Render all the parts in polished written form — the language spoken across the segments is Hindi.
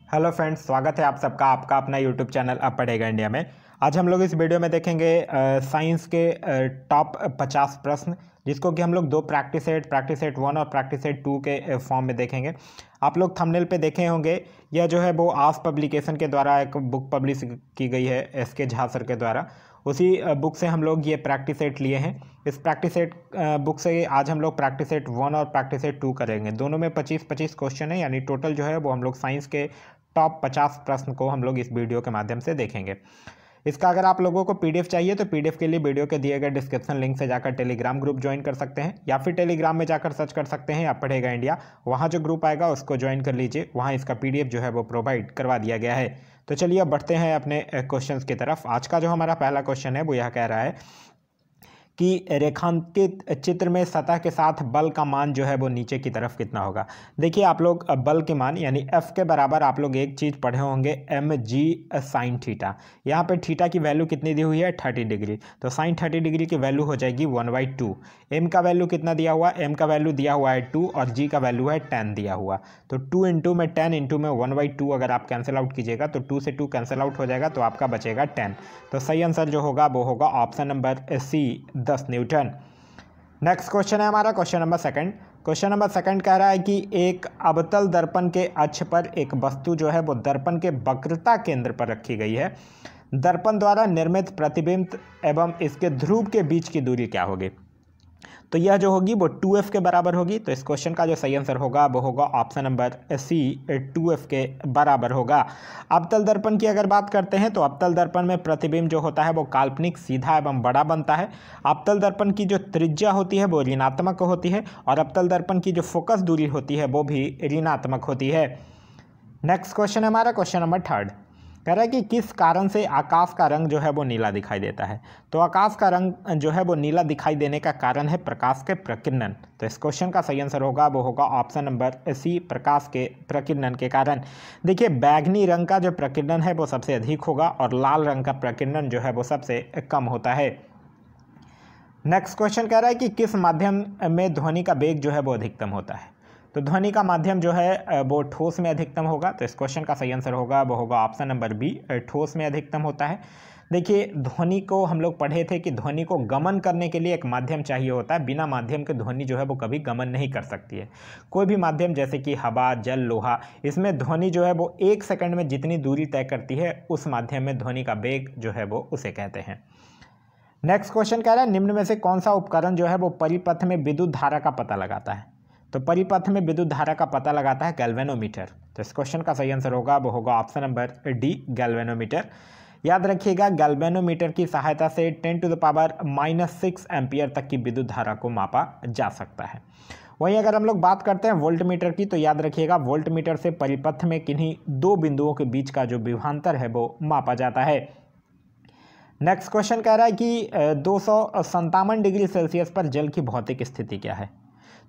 हेलो फ्रेंड्स, स्वागत है आप सबका आपका अपना यूट्यूब चैनल अब पढ़ेगा इंडिया में। आज हम लोग इस वीडियो में देखेंगे साइंस के टॉप 50 प्रश्न, जिसको कि हम लोग दो प्रैक्टिस सेट 1 और प्रैक्टिस सेट 2 के फॉर्म में देखेंगे। आप लोग थंबनेल पे देखे होंगे, यह जो है वो आस पब्लिकेशन के द्वारा एक बुक पब्लिश की गई है एसके झा सर के द्वारा। उसी बुक से हम लोग ये प्रैक्टिस सेट लिए हैं। इस प्रैक्टिस सेट बुक से आज हम लोग प्रैक्टिस सेट 1 और प्रैक्टिस सेट 2 करेंगे। दोनों में 25-25 क्वेश्चन है, यानी टोटल जो है वो हम लोग साइंस के टॉप 50 प्रश्न को हम लोग इस वीडियो के माध्यम से देखेंगे। इसका अगर आप लोगों को पीडीएफ चाहिए तो पीडीएफ के लिए वीडियो के दिए गए डिस्क्रिप्शन लिंक से जाकर टेलीग्राम ग्रुप ज्वाइन कर सकते हैं, या फिर टेलीग्राम में जाकर सर्च कर सकते हैं आप पढ़ेगा इंडिया। वहाँ जो ग्रुप आएगा उसको ज्वाइन कर लीजिए, वहाँ इसका पीडीएफ जो है वो प्रोवाइड करवा दिया गया है। तो चलिए अब बढ़ते हैं अपने क्वेश्चन की तरफ। आज का जो हमारा पहला क्वेश्चन है वो यह कह रहा है कि रेखांकित चित्र में सतह के साथ बल का मान जो है वो नीचे की तरफ कितना होगा। देखिए आप लोग बल के मान यानी F के बराबर आप लोग एक चीज़ पढ़े होंगे mg साइन थीटा। यहाँ पे थीटा की वैल्यू कितनी दी हुई है 30 डिग्री, तो साइन 30 डिग्री की वैल्यू हो जाएगी 1/2। m का वैल्यू कितना दिया हुआ है, m का वैल्यू दिया हुआ है 2 और g का वैल्यू है 10 दिया हुआ। तो 2 इंटू में 10 इंटू में 1/2 अगर आप कैंसिल आउट कीजिएगा तो 2 से 2 कैंसिल आउट हो जाएगा, तो आपका बचेगा 10। तो सही आंसर जो होगा वो होगा option number C 10 newton. Next question है हमारा question number second. Question number second कह रहा है कि एक अवतल दर्पण के अक्ष पर एक वस्तु जो है वो दर्पण के वक्रता केंद्र पर रखी गई है। दर्पण द्वारा निर्मित प्रतिबिंब एवं इसके ध्रुव के बीच की दूरी क्या होगी। तो यह जो होगी वो 2f के बराबर होगी। तो इस क्वेश्चन का जो सही आंसर होगा वो होगा ऑप्शन नंबर सी 2f के बराबर होगा। अवतल दर्पण की अगर बात करते हैं तो अवतल दर्पण में प्रतिबिंब जो होता है वो काल्पनिक, सीधा एवं बड़ा बनता है। अवतल दर्पण की जो त्रिज्या होती है वो ऋणात्मक होती है और अवतल दर्पण की जो फोकस दूरी होती है वो भी ऋणात्मक होती है। नेक्स्ट क्वेश्चन है हमारा क्वेश्चन नंबर थर्ड। कह रहा है कि किस कारण से आकाश का रंग जो है वो नीला दिखाई देता है। तो आकाश का रंग जो है वो नीला दिखाई देने का कारण है प्रकाश के प्रकीर्णन। तो इस क्वेश्चन का सही आंसर होगा वो होगा ऑप्शन नंबर सी, प्रकाश के प्रकीर्णन के कारण। देखिए बैगनी रंग का जो प्रकीर्णन है वो सबसे अधिक होगा और लाल रंग का प्रकीर्णन जो है वो सबसे कम होता है। नेक्स्ट क्वेश्चन कह रहा है कि किस माध्यम में ध्वनि का वेग जो है वो अधिकतम होता है। तो ध्वनि का माध्यम जो है वो ठोस में अधिकतम होगा। तो इस क्वेश्चन का सही आंसर होगा वो होगा ऑप्शन नंबर बी, ठोस में अधिकतम होता है। देखिए ध्वनि को हम लोग पढ़े थे कि ध्वनि को गमन करने के लिए एक माध्यम चाहिए होता है। बिना माध्यम के ध्वनि जो है वो कभी गमन नहीं कर सकती है। कोई भी माध्यम जैसे कि हवा, जल, लोहा, इसमें ध्वनि जो है वो 1 सेकंड में जितनी दूरी तय करती है उस माध्यम में ध्वनि का वेग जो है वो उसे कहते हैं। नेक्स्ट क्वेश्चन कह रहा है निम्न में से कौन सा उपकरण जो है वो परिपथ में विद्युत धारा का पता लगाता है। तो परिपथ में विद्युत धारा का पता लगाता है गैल्वेनोमीटर। तो इस क्वेश्चन का सही आंसर होगा वो होगा ऑप्शन नंबर डी, गैल्वेनोमीटर। याद रखिएगा गैल्वेनोमीटर की सहायता से 10⁻⁻⁶ एम्पियर तक की विद्युत धारा को मापा जा सकता है। वहीं अगर हम लोग बात करते हैं वोल्टमीटर की, तो याद रखिएगा वोल्टमीटर से परिपथ में किन्हीं दो बिंदुओं के बीच का जो विभवांतर है वो मापा जाता है। नेक्स्ट क्वेश्चन कह रहा है कि 257 डिग्री सेल्सियस पर जल की भौतिक स्थिति क्या है।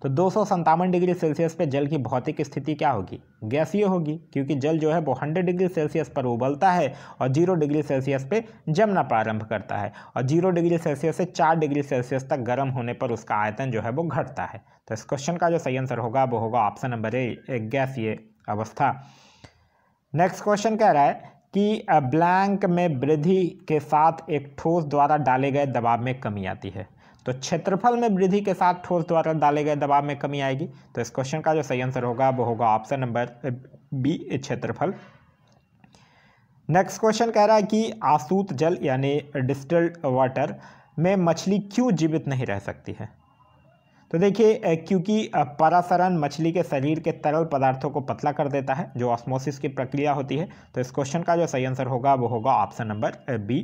तो 257 डिग्री सेल्सियस पे जल की भौतिक स्थिति क्या होगी, गैसीय होगी, क्योंकि जल जो है वो 100 डिग्री सेल्सियस पर उबलता है और 0 डिग्री सेल्सियस पे जमना प्रारंभ करता है और 0 डिग्री सेल्सियस से 4 डिग्री सेल्सियस तक गर्म होने पर उसका आयतन जो है वो घटता है। तो इस क्वेश्चन का जो सही आंसर होगा वो होगा ऑप्शन नंबर ए, गैसीय अवस्था। नेक्स्ट क्वेश्चन कह रहा है कि ब्लैंक में वृद्धि के साथ एक ठोस द्वारा डाले गए दबाव में कमी आती है। तो क्षेत्रफल में वृद्धि के साथ ठोस द्वारा डाले गए दबाव में कमी आएगी। तो इस क्वेश्चन का जो सही आंसर होगा वो होगा ऑप्शन नंबर बी, क्षेत्रफल। नेक्स्ट क्वेश्चन कह रहा है कि आसूत जल यानी डिस्टिल्ड वाटर में मछली क्यों जीवित नहीं रह सकती है। तो देखिए क्योंकि परासरण मछली के शरीर के तरल पदार्थों को पतला कर देता है, जो ऑस्मोसिस की प्रक्रिया होती है। तो इस क्वेश्चन का जो सही आंसर होगा वो होगा option number B.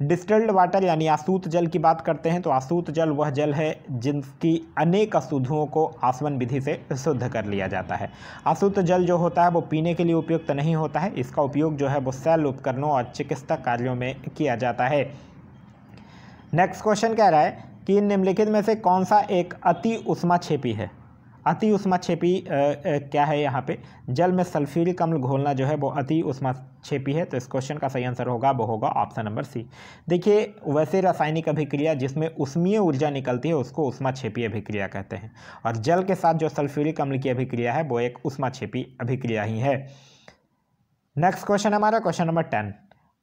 Distilled water यानी आसूत जल की बात करते हैं तो आसूत जल वह जल है जिनकी अनेक अशुद्धियों को आसवन विधि से शुद्ध कर लिया जाता है। आसूत जल जो होता है वो पीने के लिए उपयुक्त नहीं होता है। इसका उपयोग जो है वो शैल उपकरणों और चिकित्सा कार्यों में किया जाता है। नेक्स्ट क्वेश्चन कह रहा है कि निम्नलिखित में से कौन सा एक अति उष्माक्षेपी है। अति उष्माक्षेपी क्या है, यहाँ पे जल में सल्फ्यूरिक अम्ल घोलना जो है वो अति उष्माक्षेपी है। तो इस क्वेश्चन का सही आंसर होगा वो होगा ऑप्शन नंबर सी। देखिए वैसे रासायनिक अभिक्रिया जिसमें उष्मीय ऊर्जा निकलती है उसको उष्माक्षेपी अभिक्रिया कहते हैं, और जल के साथ जो सल्फ्यूरिक अम्ल की अभिक्रिया है वो एक उष्माक्षेपी अभिक्रिया ही है। नेक्स्ट क्वेश्चन हमारा क्वेश्चन नंबर 10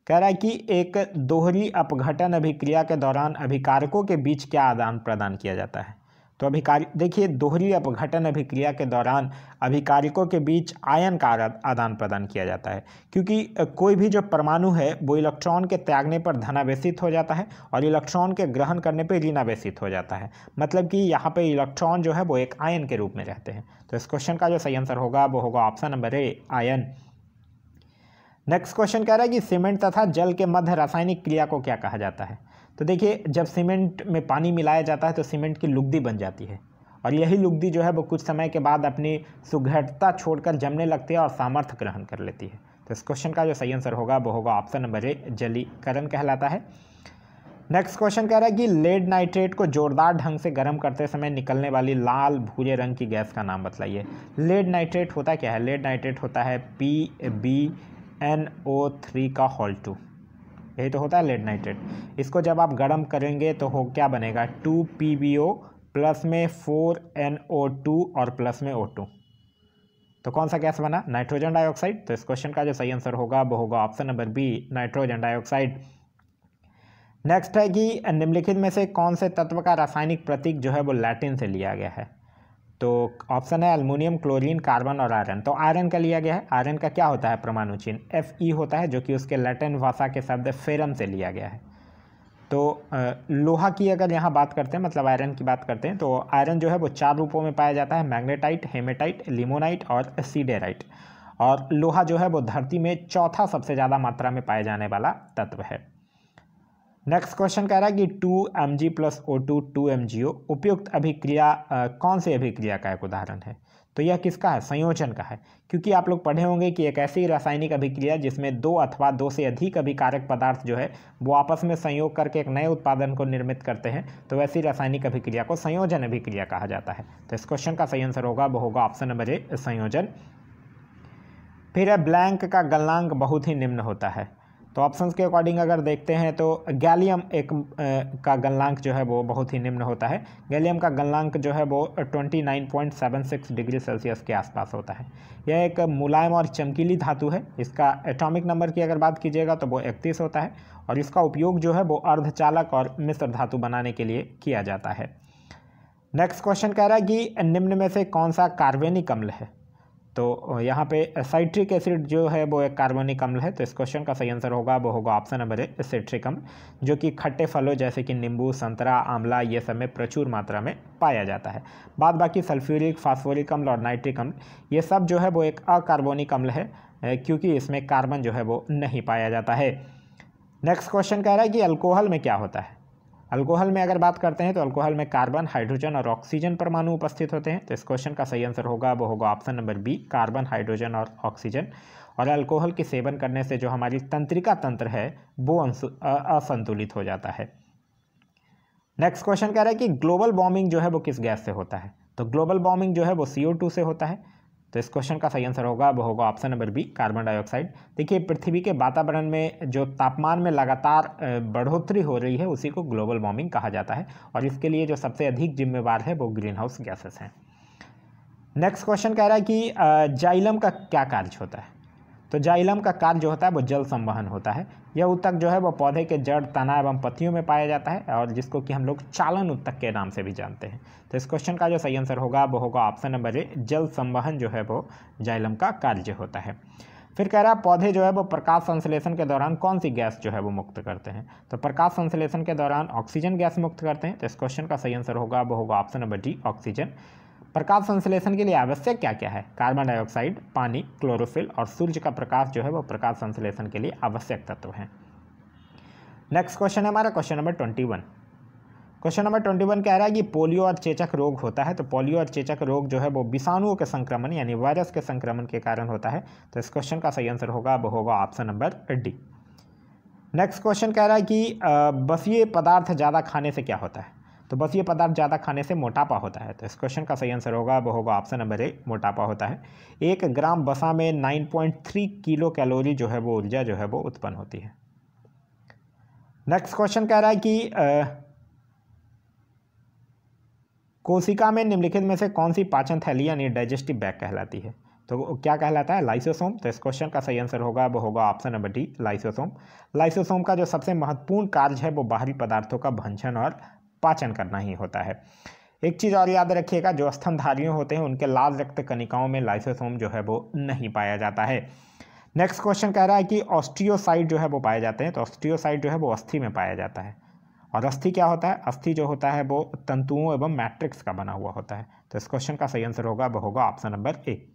कह रहा है कि एक दोहरी अपघटन अभिक्रिया के दौरान अभिकारकों के बीच क्या आदान प्रदान किया जाता है। तो देखिए दोहरी अपघटन अभिक्रिया के दौरान अभिकारकों के बीच आयन का आदान प्रदान किया जाता है, क्योंकि कोई भी जो परमाणु है वो इलेक्ट्रॉन के त्यागने पर धनावेशित हो जाता है और इलेक्ट्रॉन के ग्रहण करने पर ऋणावेशित हो जाता है। मतलब कि यहाँ पे इलेक्ट्रॉन जो है वो एक आयन के रूप में रहते हैं। तो इस क्वेश्चन का जो सही आंसर होगा वो होगा option number A, ion. Next question कह रहा है कि सीमेंट तथा जल के मध्य रासायनिक क्रिया को क्या कहा जाता है। तो देखिए जब सीमेंट में पानी मिलाया जाता है तो सीमेंट की लुगदी बन जाती है और यही लुगदी जो है वो कुछ समय के बाद अपनी सुघड़ता छोड़कर जमने लगती है और सामर्थ्य ग्रहण कर लेती है। तो इस क्वेश्चन का जो सही आंसर होगा वो होगा ऑप्शन नंबर ए, जलीकरण कहलाता है। नेक्स्ट क्वेश्चन कह रहा है कि लेड नाइट्रेट को जोरदार ढंग से गर्म करते समय निकलने वाली लाल भूरे रंग की गैस का नाम बतलाइए। लेड नाइट्रेट होता क्या है? लेड नाइट्रेट होता है PbNO3 का होल 2, यही तो होता है लेड नाइट्रेट। इसको जब आप गर्म करेंगे तो हो क्या बनेगा 2PbO प्लस में 4NO2 और प्लस में O2। तो कौन सा गैस बना? Nitrogen dioxide. तो इस क्वेश्चन का जो सही आंसर होगा वो होगा option number B, nitrogen dioxide. Next है कि निम्नलिखित में से कौन से तत्व का रासायनिक प्रतीक जो है वो लैटिन से लिया गया है। तो ऑप्शन है एल्युमिनियम, क्लोरीन, कार्बन और आयरन। तो आयरन का लिया गया है। आयरन का क्या होता है? परमाणु चिन्ह Fe होता है, जो कि उसके लैटिन भाषा के शब्द फेरम से लिया गया है। तो लोहा की अगर यहाँ बात करते हैं, मतलब आयरन की बात करते हैं, तो आयरन जो है वो 4 रूपों में पाया जाता है, मैग्नेटाइट, हेमेटाइट, लिमोनाइट और सीडेराइट। और लोहा जो है वो धरती में चौथा सबसे ज़्यादा मात्रा में पाए जाने वाला तत्व है। नेक्स्ट क्वेश्चन कह रहा है कि 2Mg + O2 2MgO उपयुक्त अभिक्रिया कौन सी अभिक्रिया का एक उदाहरण है। तो यह किसका है? संयोजन का है, क्योंकि आप लोग पढ़े होंगे कि एक ऐसी रासायनिक अभिक्रिया जिसमें 2 अथवा 2 से अधिक अभिकारक पदार्थ जो है वो आपस में संयोग करके एक नए उत्पादन को निर्मित करते हैं, तो वैसी रासायनिक अभिक्रिया को संयोजन अभिक्रिया कहा जाता है। तो इस क्वेश्चन का सही आंसर होगा वो होगा ऑप्शन नंबर ए, संयोजन। फिर है ब्लैंक का गलनांक बहुत ही निम्न होता है। तो ऑप्शंस के अकॉर्डिंग अगर देखते हैं तो गैलियम का गलनांक जो है वो बहुत ही निम्न होता है। गैलियम का गलनांक जो है वो 29.76 डिग्री सेल्सियस के आसपास होता है। यह एक मुलायम और चमकीली धातु है। इसका एटॉमिक नंबर की अगर बात कीजिएगा तो वो 31 होता है और इसका उपयोग जो है वो अर्धचालक और मिश्र धातु बनाने के लिए किया जाता है। नेक्स्ट क्वेश्चन कह रहा है कि निम्न में से कौन सा कार्बनिक अम्ल है। तो यहाँ पे साइट्रिक एसिड जो है वो एक कार्बनिक अम्ल है। तो इस क्वेश्चन का सही आंसर होगा वो होगा ऑप्शन नंबर ए, सिट्रिक अम्ल, जो कि खट्टे फलों जैसे कि नींबू, संतरा, आंवला ये सब में प्रचुर मात्रा में पाया जाता है। बाद बाकी सल्फ्यूरिक, फास्फोरिक अम्ल और नाइट्रिक अम्ल ये सब जो है वो एक अकार्बनिक अम्ल है, क्योंकि इसमें कार्बन जो है वो नहीं पाया जाता है। नेक्स्ट क्वेश्चन कह रहा है कि अल्कोहल में क्या होता है। अल्कोहल में अगर बात करते हैं तो अल्कोहल में कार्बन, हाइड्रोजन और ऑक्सीजन परमाणु उपस्थित होते हैं। तो इस क्वेश्चन का सही आंसर होगा वो होगा option number B, carbon, hydrogen और ऑक्सीजन। और अल्कोहल के सेवन करने से जो हमारी तंत्रिका तंत्र है वो असंतुलित हो जाता है। नेक्स्ट क्वेश्चन कह रहा है कि ग्लोबल वार्मिंग जो है वो किस गैस से होता है। तो ग्लोबल वार्मिंग जो है वो CO2 से होता है। तो इस क्वेश्चन का सही आंसर होगा वो होगा option number B, carbon dioxide. देखिए पृथ्वी के वातावरण में जो तापमान में लगातार बढ़ोतरी हो रही है उसी को ग्लोबल वार्मिंग कहा जाता है और इसके लिए जो सबसे अधिक जिम्मेवार है वो ग्रीन हाउस गैसेस हैं। नेक्स्ट क्वेश्चन कह रहा है कि जाइलम का क्या कार्य होता है। तो जाइलम का कार्य जो होता है वो जल संवहन होता है। यह उत्तक जो है वो पौधे के जड़, तना एवं पत्तियों में पाया जाता है और जिसको कि हम लोग चालन उत्तक के नाम से भी जानते हैं। तो इस क्वेश्चन का जो सही आंसर होगा वो होगा ऑप्शन नंबर ए, जल संवहन जो है वो जाइलम का कार्य होता है। फिर कह रहा है पौधे जो है वो प्रकाश संश्लेषण के दौरान कौन सी गैस जो है वो मुक्त करते हैं। तो प्रकाश संश्लेषण के दौरान ऑक्सीजन गैस मुक्त करते हैं। तो इस क्वेश्चन का सही आंसर होगा वो होगा ऑप्शन नंबर डी, ऑक्सीजन। प्रकाश संश्लेषण के लिए आवश्यक क्या क्या है? कार्बन डाइऑक्साइड, पानी, क्लोरोफिल और सूर्य का प्रकाश जो है वो प्रकाश संश्लेषण के लिए आवश्यक तत्व हैं। नेक्स्ट क्वेश्चन है हमारा क्वेश्चन नंबर 21। क्वेश्चन नंबर 21 कह रहा है कि पोलियो और चेचक रोग होता है। तो पोलियो और चेचक रोग जो है वो विषाणुओं के संक्रमण यानी वायरस के संक्रमण के कारण होता है। तो इस क्वेश्चन का सही आंसर होगा वो होगा option number D. Next question कह रहा है कि बसीय पदार्थ ज़्यादा खाने से क्या होता है। तो बसीय पदार्थ ज़्यादा खाने से मोटापा होता है। तो इस क्वेश्चन का सही आंसर होगा वो होगा ऑप्शन नंबर ए, मोटापा होता है। 1 ग्राम वसा में 9.3 किलो कैलोरी जो है वो ऊर्जा जो है वो उत्पन्न होती है। नेक्स्ट क्वेश्चन कह रहा है कि कोशिका में निम्नलिखित में से कौन सी पाचन थैली यानी डाइजेस्टिव बैग कहलाती है। तो क्या कहलाता है? लाइसोसोम। तो इस क्वेश्चन का सही आंसर होगा वो होगा option number D, lysosome. Lysosome का जो सबसे महत्वपूर्ण कार्य है वो बाहरी पदार्थों का भंजन और पाचन करना ही होता है। एक चीज़ और याद रखिएगा, जो स्तनधारियों होते हैं उनके लाल रक्त कणिकाओं में लाइसोसोम जो है वो नहीं पाया जाता है। नेक्स्ट क्वेश्चन कह रहा है कि ऑस्टियोसाइट जो है वो पाए जाते हैं। तो ऑस्टियोसाइट जो है वो अस्थि में पाया जाता है। और अस्थि क्या होता है? अस्थि जो होता है वो तंतुओं एवं मैट्रिक्स का बना हुआ होता है। तो इस क्वेश्चन का सही आंसर होगा वो होगा ऑप्शन नंबर ए।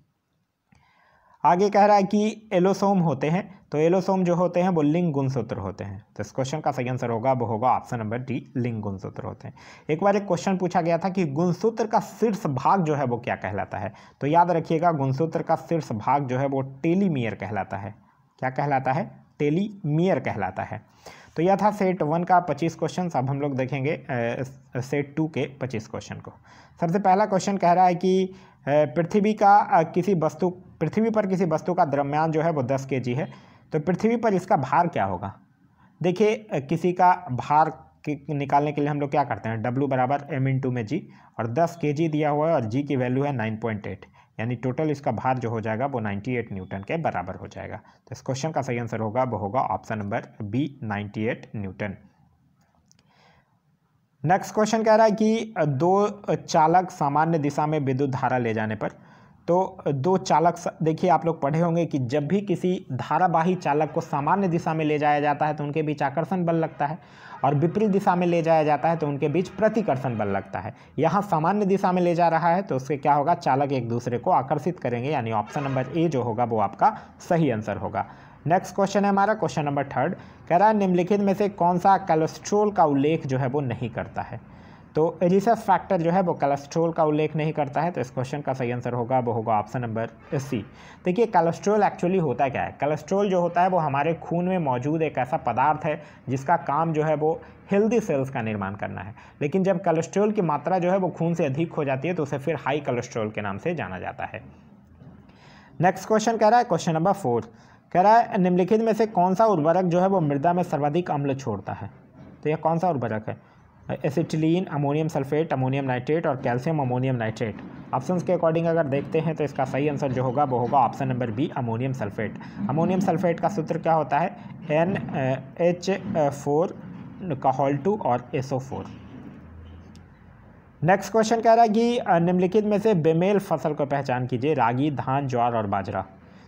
आगे कह रहा है कि एलोसोम होते हैं। तो एलोसोम जो होते हैं वो लिंग गुणसूत्र होते हैं। तो इस क्वेश्चन का सही आंसर होगा वो होगा ऑप्शन नंबर डी, लिंग गुणसूत्र होते हैं। एक बार एक क्वेश्चन पूछा गया था कि गुणसूत्र का शीर्ष भाग जो है वो क्या कहलाता है? तो याद रखिएगा, गुणसूत्र का शीर्ष भाग जो है वो टेलीमियर कहलाता है। क्या कहलाता है? टेलीमियर कहलाता है। तो यह था सेट 1 का 25 क्वेश्चन। अब हम लोग देखेंगे सेट 2 के 25 क्वेश्चन को। सबसे पहला क्वेश्चन कह रहा है कि पृथ्वी पर किसी वस्तु का द्रव्यमान जो है वो 10 kg है। तो पृथ्वी पर इसका भार क्या होगा? देखिए, किसी का भार निकालने के लिए हम लोग क्या करते हैं? W बराबर m/g, और 10 kg दिया हुआ है और g की वैल्यू है 9.8, यानी टोटल इसका भार जो हो जाएगा वो 98 न्यूटन के बराबर हो जाएगा। तो इस क्वेश्चन का सही आंसर होगा वो होगा option number B, 98 newton. Next question कह रहा है कि दो चालक सामान्य दिशा में विद्युत धारा ले जाने पर, तो दो चालक, देखिए आप लोग पढ़े होंगे कि जब भी किसी धारावाही चालक को सामान्य दिशा में ले जाया जाता है तो उनके बीच आकर्षण बल लगता है, और विपरीत दिशा में ले जाया जाता है तो उनके बीच प्रतिकर्षण बल लगता है। यहाँ सामान्य दिशा में ले जा रहा है तो उससे क्या होगा? चालक एक दूसरे को आकर्षित करेंगे, यानी ऑप्शन नंबर ए जो होगा वो आपका सही आंसर होगा। नेक्स्ट क्वेश्चन है हमारा क्वेश्चन नंबर 3, कह रहा है निम्नलिखित में से कौन सा कोलेस्ट्रॉल का उल्लेख जो है वो नहीं करता है? तो रिसर्च फैक्टर जो है वो कोलेस्ट्रॉल का उल्लेख नहीं करता है। तो इस क्वेश्चन का सही आंसर होगा वो होगा ऑप्शन नंबर सी। देखिए, कोलेस्ट्रॉल एक्चुअली होता क्या है? कोलेस्ट्रॉल जो होता है वो हमारे खून में मौजूद एक ऐसा पदार्थ है जिसका काम जो है वो हेल्दी सेल्स का निर्माण करना है। लेकिन जब कोलेस्ट्रॉल की मात्रा जो है वो खून से अधिक हो जाती है तो उसे फिर हाई कोलेस्ट्रॉल के नाम से जाना जाता है। नेक्स्ट क्वेश्चन कह रहा है क्वेश्चन नंबर 4, कह रहा है निम्नलिखित में से कौन सा उर्वरक जो है वो मृदा में सर्वाधिक अम्ल छोड़ता है? तो यह कौन सा उर्वरक है? Acetylene, ammonium sulphate, ammonium nitrate और कैल्शियम अमोनियम नाइट्रेट। ऑप्शंस के अकॉर्डिंग अगर देखते हैं तो इसका सही आंसर जो होगा वो होगा option number B, ammonium sulphate. Ammonium sulphate का सूत्र क्या होता है? NH4 का होल 2 और SO4। नेक्स्ट क्वेश्चन कह रहा है कि निम्नलिखित में से बेमेल फसल को पहचान कीजिए, रागी, धान, ज्वार और बाजरा।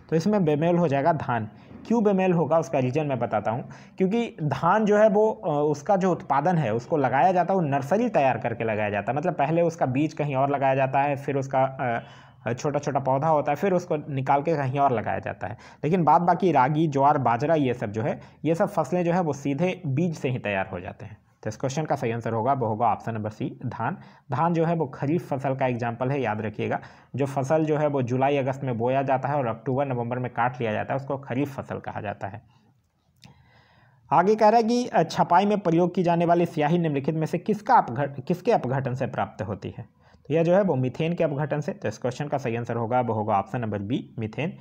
तो इसमें बेमेल हो जाएगा धान। क्यों बेमेल होगा उसका रीजन मैं बताता हूँ। क्योंकि धान जो है वो उसका जो उत्पादन है उसको लगाया जाता है, वो नर्सरी तैयार करके लगाया जाता है। मतलब पहले उसका बीज कहीं और लगाया जाता है, फिर उसका छोटा छोटा पौधा होता है, फिर उसको निकाल के कहीं और लगाया जाता है। लेकिन बाद बाकी रागी, ज्वार, बाजरा ये सब जो है, ये सब फसलें जो है वो सीधे बीज से ही तैयार हो जाते हैं। तो इस क्वेश्चन का सही आंसर होगा वो होगा ऑप्शन नंबर सी, धान। धान जो है वो खरीफ फसल का एग्जाम्पल है, याद रखिएगा। जो फसल जो है वो जुलाई अगस्त में बोया जाता है और अक्टूबर नवंबर में काट लिया जाता है, उसको खरीफ फसल कहा जाता है। आगे कह रहा है कि छपाई में प्रयोग की जाने वाली स्याही निम्नलिखित में से किसके अपघटन से प्राप्त होती है? तो यह जो है वो मीथेन के अपघटन से। तो इस क्वेश्चन का सही आंसर होगा वो होगा ऑप्शन नंबर बी, मीथेन।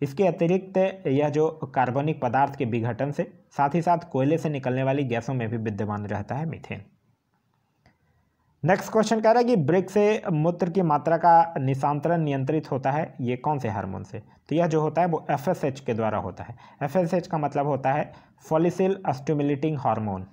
इसके अतिरिक्त यह जो कार्बनिक पदार्थ के विघटन से, साथ ही साथ कोयले से निकलने वाली गैसों में भी विद्यमान रहता है मीथेन। नेक्स्ट क्वेश्चन कह रहा है कि ब्रेक से मूत्र की मात्रा का निशांतरण नियंत्रित होता है, ये कौन से हार्मोन से? तो यह जो होता है वो FSH के द्वारा होता है। FSH का मतलब होता है फॉलिसिल स्टिमुलेटिंग हार्मोन।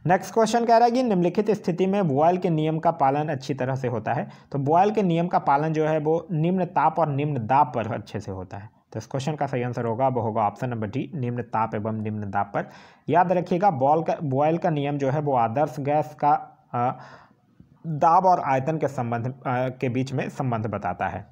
नेक्स्ट क्वेश्चन कह रहा है कि निम्नलिखित स्थिति में बॉयल के नियम का पालन अच्छी तरह से होता है। तो बॉयल के नियम का पालन जो है वो निम्न ताप और निम्न दाब पर अच्छे से होता है। तो इस क्वेश्चन का सही आंसर होगा वो होगा ऑप्शन नंबर डी, निम्न ताप एवं निम्न दाब पर। याद रखिएगा, बॉयल का नियम जो है वो आदर्श गैस का दाब और आयतन के संबंध के बीच में संबंध बताता है।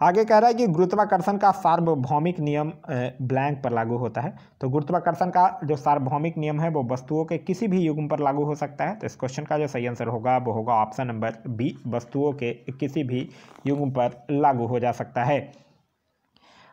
आगे कह रहा है कि गुरुत्वाकर्षण का सार्वभौमिक नियम ब्लैंक पर लागू होता है। तो गुरुत्वाकर्षण का जो सार्वभौमिक नियम है वो वस्तुओं के किसी भी युग्म पर लागू हो सकता है। तो इस क्वेश्चन का जो सही आंसर होगा वो होगा ऑप्शन नंबर बी, वस्तुओं के किसी भी युग्म पर लागू हो जा सकता है।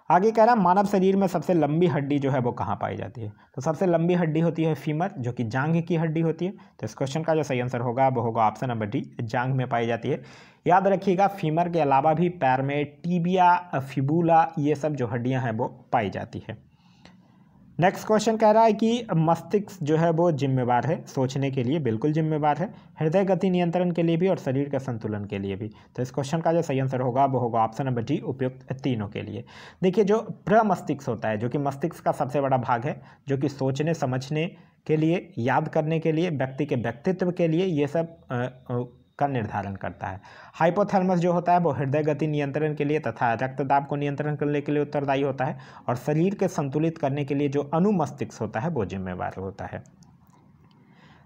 आगे कह रहा है मानव शरीर में सबसे लंबी हड्डी जो है वो कहाँ पाई जाती है? तो सबसे लंबी हड्डी होती है फीमर, जो कि जांघ की हड्डी होती है। तो इस क्वेश्चन का जो सही आंसर होगा वो होगा ऑप्शन नंबर डी, जांघ में पाई जाती है। याद रखिएगा, फीमर के अलावा भी पैर में टीबिया, फिबुला, ये सब जो हड्डियां हैं वो पाई जाती है। नेक्स्ट क्वेश्चन कह रहा है कि मस्तिष्क जो है वो जिम्मेवार है सोचने के लिए, बिल्कुल जिम्मेवार है, हृदय गति नियंत्रण के लिए भी और शरीर के संतुलन के लिए भी। तो इस क्वेश्चन का जो सही आंसर होगा वो होगा ऑप्शन नंबर डी, उपयुक्त तीनों के लिए। देखिए जो प्रमस्तिष्क होता है, जो कि मस्तिष्क का सबसे बड़ा भाग है, जो कि सोचने समझने के लिए, याद करने के लिए, व्यक्ति के व्यक्तित्व के लिए ये सब का निर्धारण करता है। हाइपोथैलेमस जो होता है वो हृदय गति नियंत्रण के लिए तथा रक्तदाब को नियंत्रण करने के लिए उत्तरदायी होता है, और शरीर के संतुलित करने के लिए जो अनुमस्तिष्क होता है वो जिम्मेवार होता है।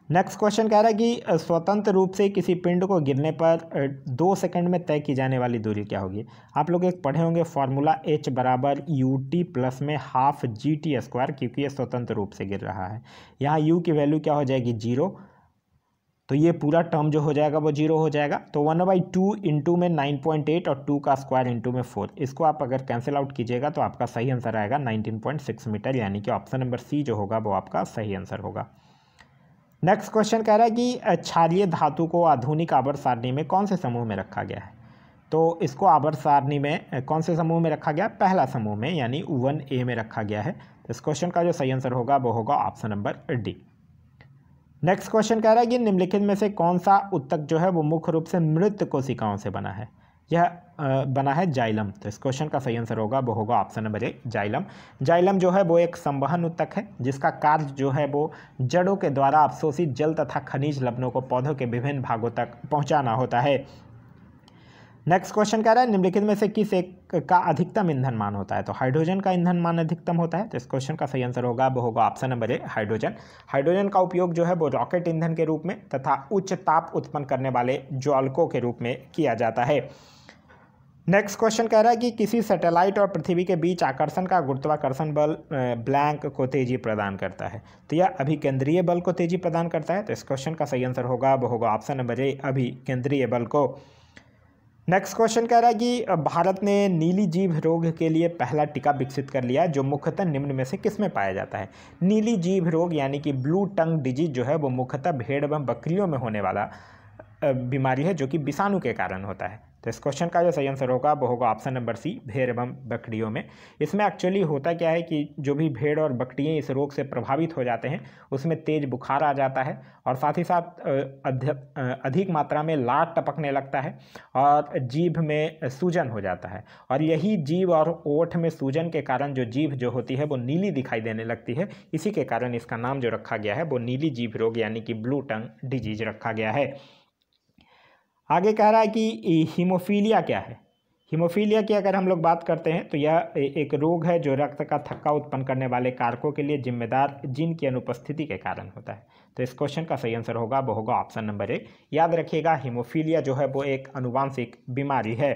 नेक्स्ट क्वेश्चन कह रहा है कि स्वतंत्र रूप से किसी पिंड को गिरने पर 2 सेकंड में तय की जाने वाली दूरी क्या होगी। आप लोग एक पढ़े होंगे फॉर्मूला H बराबर UT प्लस में हाफ GT स्क्वायर, क्योंकि ये स्वतंत्र रूप से गिर रहा है। यहाँ U की वैल्यू क्या हो जाएगी 0, तो ये पूरा टर्म जो हो जाएगा वो 0 हो जाएगा। तो 1/2 इंटू में 9.8 और 2 का स्क्वायर इंटू में 4, इसको आप अगर कैंसिल आउट कीजिएगा तो आपका सही आंसर आएगा 19.6 मीटर, यानी कि ऑप्शन नंबर सी जो होगा वो आपका सही आंसर होगा। नेक्स्ट क्वेश्चन कह रहा है कि क्षारीय धातु को आधुनिक आवर्त सारणी में कौन से समूह में रखा गया है। तो इसको आवर्त सारणी में कौन से समूह में रखा गया, पहला समूह में यानी 1A में रखा गया है। तो इस क्वेश्चन का जो सही आंसर होगा वो होगा option number D. Next question कह रहा है कि निम्नलिखित में से कौन सा उत्तक जो है वो मुख्य रूप से मृत कोशिकाओं से बना है। यह बना है जाइलम। तो इस क्वेश्चन का सही आंसर होगा वो होगा option number A, xylem. Xylem जो है वो एक संवहन उत्तक है, जिसका कार्य जो है वो जड़ों के द्वारा अवशोषित जल तथा खनिज लवणों को पौधों के विभिन्न भागों तक पहुंचाना होता है। नेक्स्ट क्वेश्चन कह रहा है निम्नलिखित में से किस एक का अधिकतम ईंधन मान होता है। तो हाइड्रोजन का ईंधन मान अधिकतम होता है। तो इस क्वेश्चन का सही आंसर होगा वो होगा option number A, hydrogen. Hydrogen का उपयोग जो है वो रॉकेट ईंधन के रूप में तथा उच्च ताप उत्पन्न करने वाले ज्वालकों के रूप में किया जाता है। नेक्स्ट क्वेश्चन कह रहा है कि किसी सैटेलाइट और पृथ्वी के बीच आकर्षण का गुरुत्वाकर्षण बल ब्लैंक को तेजी प्रदान करता है। तो यह अभिकेंद्रीय बल को तेजी प्रदान करता है। तो इस क्वेश्चन का सही आंसर होगा वो होगा ऑप्शन नंबर ए, अभिकेंद्रीय बल को। नेक्स्ट क्वेश्चन कह रहा है कि भारत ने नीली जीभ रोग के लिए पहला टीका विकसित कर लिया, जो मुख्यतः निम्न में से किस में पाया जाता है। नीली जीभ रोग यानी कि ब्लू टंग डिजीज जो है वो मुख्यतः भेड़ एवं बकरियों में होने वाला बीमारी है, जो कि विषाणु के कारण होता है। तो इस क्वेश्चन का जो सही आंसर होगा वो होगा ऑप्शन नंबर सी, भेड़ एवं बकरियों में। इसमें एक्चुअली होता क्या है कि जो भी भेड़ और बकरियाँ इस रोग से प्रभावित हो जाते हैं उसमें तेज बुखार आ जाता है, और साथ ही साथ अधिक मात्रा में लार टपकने लगता है और जीभ में सूजन हो जाता है। और यही जीभ और ओठ में सूजन के कारण जो जीभ जो होती है वो नीली दिखाई देने लगती है। इसी के कारण इसका नाम जो रखा गया है वो नीली जीभ रोग यानी कि ब्लू टंग डिजीज रखा गया है। आगे कह रहा है कि हीमोफीलिया क्या है। हीमोफीलिया की अगर हम लोग बात करते हैं तो यह एक रोग है जो रक्त का थक्का उत्पन्न करने वाले कारकों के लिए जिम्मेदार जीन की अनुपस्थिति के कारण होता है। तो इस क्वेश्चन का सही आंसर होगा वो होगा ऑप्शन नंबर ए। याद रखिएगा हीमोफीलिया जो है वो एक अनुवांशिक बीमारी है।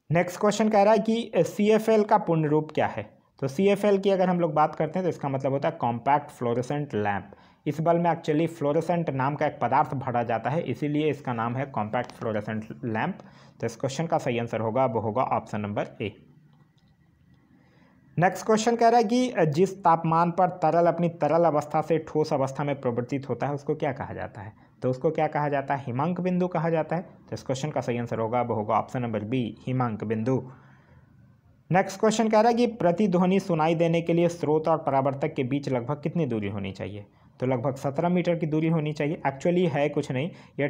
नेक्स्ट क्वेश्चन कह रहा है कि CFL का पूर्ण रूप क्या है। तो CFL की अगर हम लोग बात करते हैं तो इसका मतलब होता है कॉम्पैक्ट फ्लोरेसेंट लैंप। इस बल्ब में एक्चुअली फ्लोरेसेंट नाम का एक पदार्थ भरा जाता है, इसीलिए इसका नाम है कॉम्पैक्ट फ्लोरेसेंट लैंप। तो इस क्वेश्चन का सही आंसर होगा वो होगा option number A. Next question कह रहा है कि जिस तापमान पर तरल अपनी तरल अवस्था से ठोस अवस्था में परिवर्तित होता है उसको क्या कहा जाता है। तो उसको क्या कहा जाता है, हिमांक बिंदु कहा जाता है। तो इस क्वेश्चन का सही आंसर होगा वो होगा ऑप्शन नंबर बी, हिमांक बिंदु। नेक्स्ट क्वेश्चन कह रहा है कि प्रतिध्वनि सुनाई देने के लिए स्रोत और परावर्तक के बीच लगभग कितनी दूरी होनी चाहिए। तो लगभग 17 मीटर की दूरी होनी चाहिए। एक्चुअली है कुछ नहीं, ये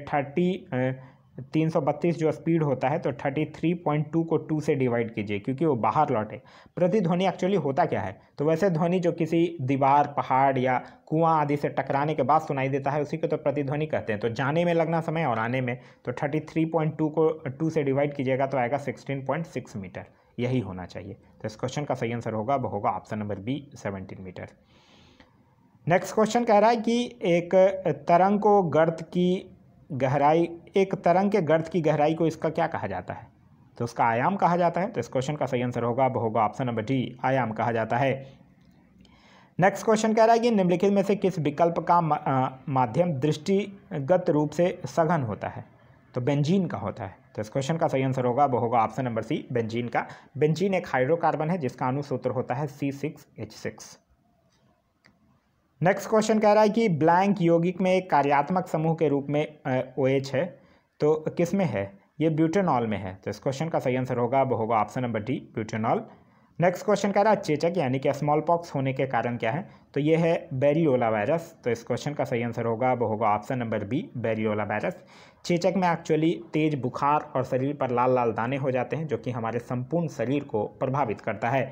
332 जो स्पीड होता है तो 33.2 को 2 से डिवाइड कीजिए, क्योंकि वो बाहर लौटे। प्रतिध्वनि एक्चुअली होता क्या है, तो वैसे ध्वनि जो किसी दीवार, पहाड़ या कुआं आदि से टकराने के बाद सुनाई देता है उसी को तो प्रतिध्वनि कहते हैं। तो जाने में लगना समय और आने में, तो 33.2 को 2 से डिवाइड कीजिएगा तो आएगा 16.6 मीटर, यही होना चाहिए। तो इस क्वेश्चन का सही आंसर होगा वो होगा option number B, 17 metre. Next question कह रहा है कि एक तरंग के गर्त की गहराई को इसका क्या कहा जाता है। तो उसका आयाम कहा जाता है। तो इस क्वेश्चन का सही आंसर होगा वो होगा ऑप्शन नंबर डी, आयाम कहा जाता है। नेक्स्ट क्वेश्चन कह रहा है कि निम्नलिखित में से किस विकल्प का माध्यम दृष्टिगत रूप से सघन होता है। तो बेंजीन का होता है। तो इस क्वेश्चन का सही आंसर होगा वो होगा ऑप्शन नंबर सी, बेंजीन का। बेंजीन एक हाइड्रोकार्बन है जिसका अणुसूत्र होता है C6H6। नेक्स्ट क्वेश्चन कह रहा है कि ब्लैंक यौगिक में एक कार्यात्मक समूह के रूप में OH है, तो किस में है, ये ब्यूटेनॉल में है। तो इस क्वेश्चन का सही आंसर होगा वो होगा option number D, butanol. Next question कह रहा है चेचक यानी कि स्मॉल पॉक्स होने के कारण क्या है, तो ये है बेरियोला वायरस। तो इस क्वेश्चन का सही आंसर होगा वो होगा ऑप्शन नंबर बी, बेरियोला वायरस। चेचक में एक्चुअली तेज बुखार और शरीर पर लाल लाल दाने हो जाते हैं जो कि हमारे संपूर्ण शरीर को प्रभावित करता है।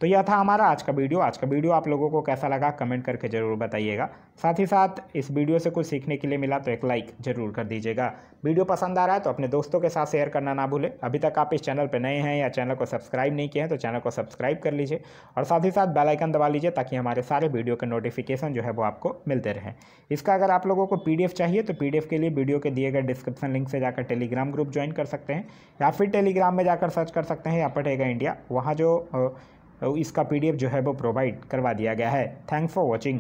तो यह था हमारा आज का वीडियो। आज का वीडियो आप लोगों को कैसा लगा कमेंट करके ज़रूर बताइएगा। साथ ही साथ इस वीडियो से कुछ सीखने के लिए मिला तो एक लाइक ज़रूर कर दीजिएगा। वीडियो पसंद आ रहा है तो अपने दोस्तों के साथ शेयर करना ना भूलें। अभी तक आप इस चैनल पर नए हैं या चैनल को सब्सक्राइब नहीं किए हैं तो चैनल को सब्सक्राइब कर लीजिए और साथ ही साथ बेल आइकन दबा लीजिए ताकि हमारे सारे वीडियो के नोटिफिकेशन जो है वो आपको मिलते रहें। इसका अगर आप लोगों को PDF चाहिए तो PDF के लिए वीडियो के दिए गए डिस्क्रिप्शन लिंक से जाकर टेलीग्राम ग्रुप ज्वाइन कर सकते हैं या फिर टेलीग्राम में जाकर सर्च कर सकते हैं या पढ़ेगा इंडिया, वहाँ जो इसका PDF जो है वो प्रोवाइड करवा दिया गया है। Thanks for watching.